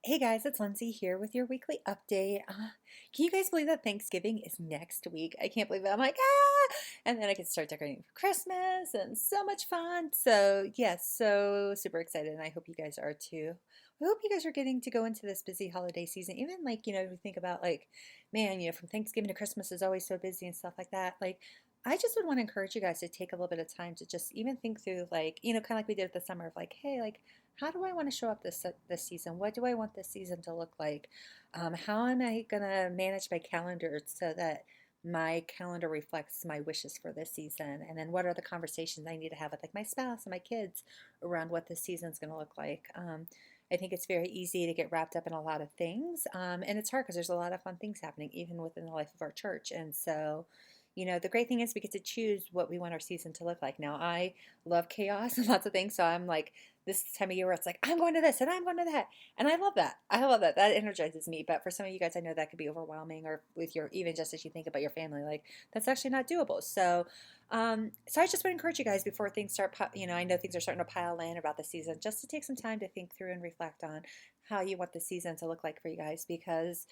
Hey guys, it's Lindsay here with your weekly update. Can you guys believe that Thanksgiving is next week? I can't believe it. I'm like, ah! And then I can start decorating for Christmas and so much fun. So, yes, so super excited. And I hope you guys are too. I hope you guys are getting to go into this busy holiday season. Even like, we think about like, man, from Thanksgiving to Christmas is always so busy and stuff like that. Like, I just would want to encourage you guys to take a little bit of time to just even think through, like, kind of like we did at the summer of like, hey, like, how do I want to show up this season? What do I want this season to look like? How am I gonna manage my calendar so that my calendar reflects my wishes for this season? And then what are the conversations I need to have with like my spouse and my kids around what this season's gonna look like? I think it's very easy to get wrapped up in a lot of things, and it's hard because there's a lot of fun things happening even within the life of our church. And so, the great thing is we get to choose what we want our season to look like. Now, I love chaos and lots of things, so I'm like this time of year where it's like, I'm going to this and I'm going to that. And I love that. I love that. That energizes me. But for some of you guys, I know that could be overwhelming, or with your, even just as you think about your family, like that's actually not doable. So I just would encourage you guys before things start, I know things are starting to pile in about the season, just to take some time to think through and reflect on how you want the season to look like for you guys, because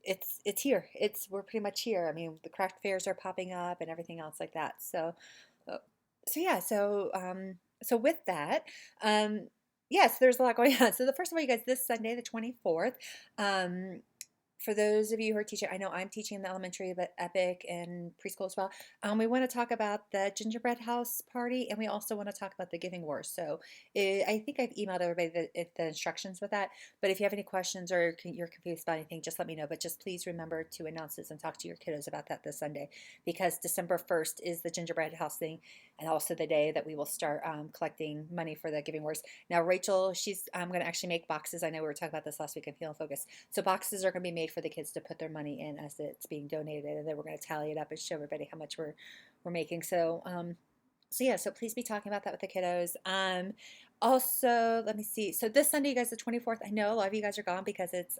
it's here. We're pretty much here. I mean, the craft fairs are popping up and everything else like that. Uh, so yeah, so with that, yes, there's a lot going on. So the first of all, you guys, this Sunday, the 24th, um, for those of you who are teaching, I know I'm teaching the elementary, but Epic and preschool as well. We want to talk about the gingerbread house party, and we also want to talk about the giving wars. So I think I've emailed everybody the instructions with that. But if you have any questions or you're confused about anything, just let me know. But just please remember to announce this and talk to your kiddos about that this Sunday, because December 1st is the gingerbread house thing, and also the day that we will start collecting money for the giving wars. Now, Rachel, she's going to actually make boxes. I know we were talking about this last week in Feel and Focus. So boxes are going to be made for the kids to put their money in as it's being donated, and then we're going to tally it up and show everybody how much we're making. So yeah, so please be talking about that with the kiddos. Also, let me see. So this Sunday, you guys, the 24th, I know a lot of you guys are gone because it's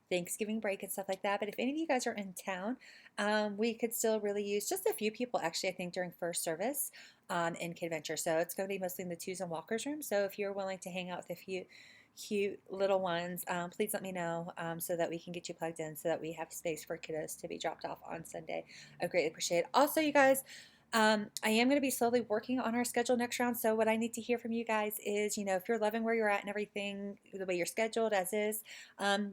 Thanksgiving break and stuff like that. But if any of you guys are in town, we could still really use just a few people, actually, I think, during first service in KidVenture. So it's going to be mostly in the twos and walkers room. So if you're willing to hang out with a few cute little ones, please let me know, so that we can get you plugged in, so that we have space for kiddos to be dropped off on Sunday. I greatly appreciate it. Also, you guys, I am going to be slowly working on our schedule next round. So what I need to hear from you guys is, if you're loving where you're at and everything, the way you're scheduled as is,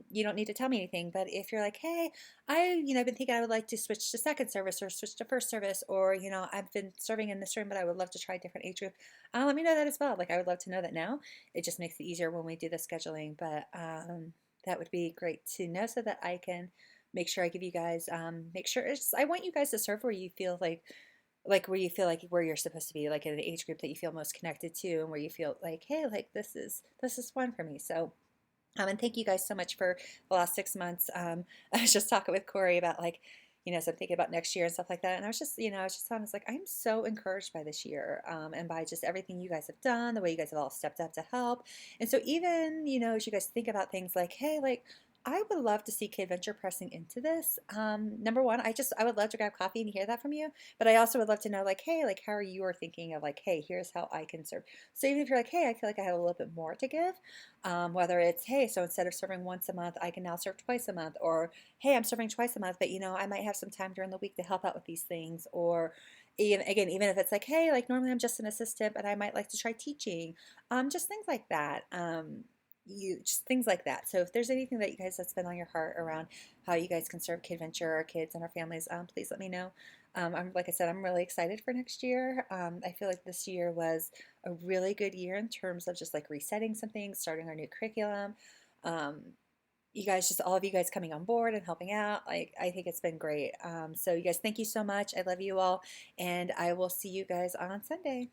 you don't need to tell me anything. But if you're like, hey, I've been thinking I would like to switch to second service or switch to first service, or, I've been serving in this room, but I would love to try a different age group, let me know that as well. Like, I would love to know that now. It just makes it easier when we do the scheduling. But that would be great to know, so that I can make sure I give you guys, make sure I want you guys to serve where you feel like where you feel like where you're supposed to be, like in an age group that you feel most connected to, and where you feel like, hey, like this is fun for me. So and thank you guys so much for the last 6 months. I was just talking with Corey about, like, so I'm thinking about next year and stuff like that. And I was like, I'm so encouraged by this year, and by just everything you guys have done, the way you guys have all stepped up to help. And so even, as you guys think about things like, hey, like, I would love to see KidVenture pressing into this. Number one, I would love to grab coffee and hear that from you. But I also would love to know, like, hey, like, how are you are thinking of, like, hey, here's how I can serve. So even if you're like, hey, I feel like I have a little bit more to give, whether it's, hey, so instead of serving once a month, I can now serve twice a month, or hey, I'm serving twice a month, but I might have some time during the week to help out with these things, or even if it's like, hey, like, normally I'm just an assistant, but I might like to try teaching, just things like that. You just things like that. So if there's anything that you guys that's been on your heart around how you guys can serve KidVenture, our kids and our families, please let me know. Like I said, I'm really excited for next year. I feel like this year was a really good year in terms of just like resetting some things, starting our new curriculum. Um, you guys, just all of you guys coming on board and helping out. Like, I think it's been great. So you guys, thank you so much. I love you all, and I will see you guys on Sunday.